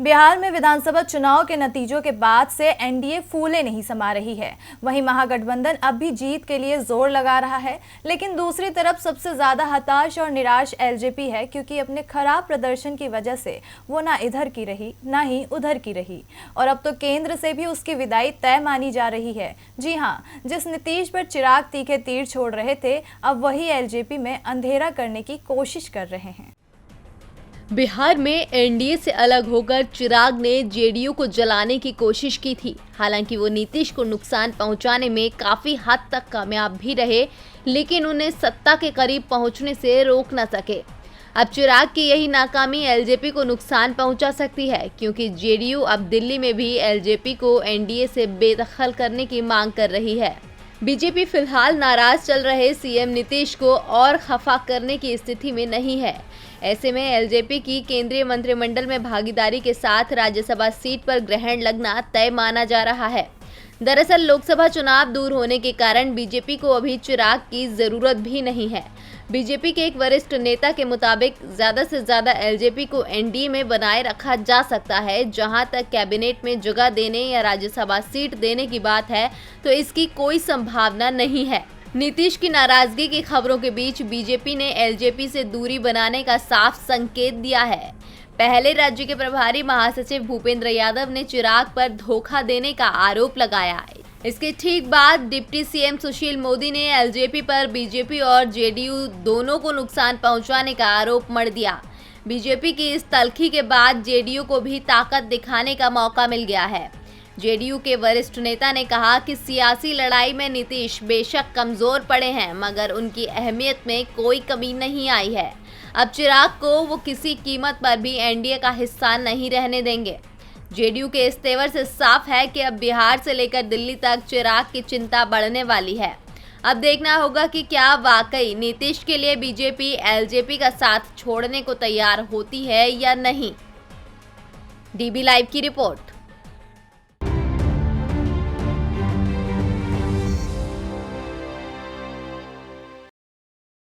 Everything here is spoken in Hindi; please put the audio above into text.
बिहार में विधानसभा चुनाव के नतीजों के बाद से एनडीए फूले नहीं समा रही है। वहीं महागठबंधन अब भी जीत के लिए जोर लगा रहा है, लेकिन दूसरी तरफ सबसे ज्यादा हताश और निराश एलजेपी है, क्योंकि अपने खराब प्रदर्शन की वजह से वो ना इधर की रही ना ही उधर की रही और अब तो केंद्र से भी उसकी विदाई तय मानी जा रही है। जी हाँ, जिस नीतीश पर चिराग तीखे तीर छोड़ रहे थे, अब वही एलजेपी में अंधेरा करने की कोशिश कर रहे हैं। बिहार में एनडीए से अलग होकर चिराग ने जेडीयू को जलाने की कोशिश की थी। हालांकि वो नीतीश को नुकसान पहुंचाने में काफी हद तक कामयाब भी रहे, लेकिन उन्हें सत्ता के करीब पहुंचने से रोक न सके। अब चिराग की यही नाकामी एलजेपी को नुकसान पहुंचा सकती है, क्योंकि जेडीयू अब दिल्ली में भी एलजेपी को एनडीए से बेदखल करने की मांग कर रही है। बीजेपी फिलहाल नाराज चल रहे सीएम नीतीश को और खफा करने की स्थिति में नहीं है। ऐसे में एलजेपी की केंद्रीय मंत्रिमंडल में भागीदारी के साथ राज्यसभा सीट पर ग्रहण लगना तय माना जा रहा है। दरअसल लोकसभा चुनाव दूर होने के कारण बीजेपी को अभी चिराग की जरूरत भी नहीं है। बीजेपी के एक वरिष्ठ नेता के मुताबिक ज्यादा से ज्यादा एलजेपी को एनडीए में बनाए रखा जा सकता है। जहां तक कैबिनेट में जगह देने या राज्यसभा सीट देने की बात है, तो इसकी कोई संभावना नहीं है। नीतीश की नाराजगी की खबरों के बीच बीजेपी ने एलजेपी से दूरी बनाने का साफ संकेत दिया है। पहले राज्य के प्रभारी महासचिव भूपेंद्र यादव ने चिराग पर धोखा देने का आरोप लगाया। इसके ठीक बाद डिप्टी सीएम सुशील मोदी ने एलजेपी पर बीजेपी और जेडीयू दोनों को नुकसान पहुंचाने का आरोप मढ़ दिया। बीजेपी की इस तल्खी के बाद जेडीयू को भी ताकत दिखाने का मौका मिल गया है। जेडीयू के वरिष्ठ नेता ने कहा कि सियासी लड़ाई में नीतीश बेशक कमजोर पड़े हैं, मगर उनकी अहमियत में कोई कमी नहीं आई है। अब चिराग को वो किसी कीमत पर भी एनडीए का हिस्सा नहीं रहने देंगे। जेडीयू के इस तेवर से साफ है कि अब बिहार से लेकर दिल्ली तक चिराग की चिंता बढ़ने वाली है। अब देखना होगा कि क्या वाकई नीतीश के लिए बीजेपी एलजेपी का साथ छोड़ने को तैयार होती है या नहीं। डीबी लाइव की रिपोर्ट।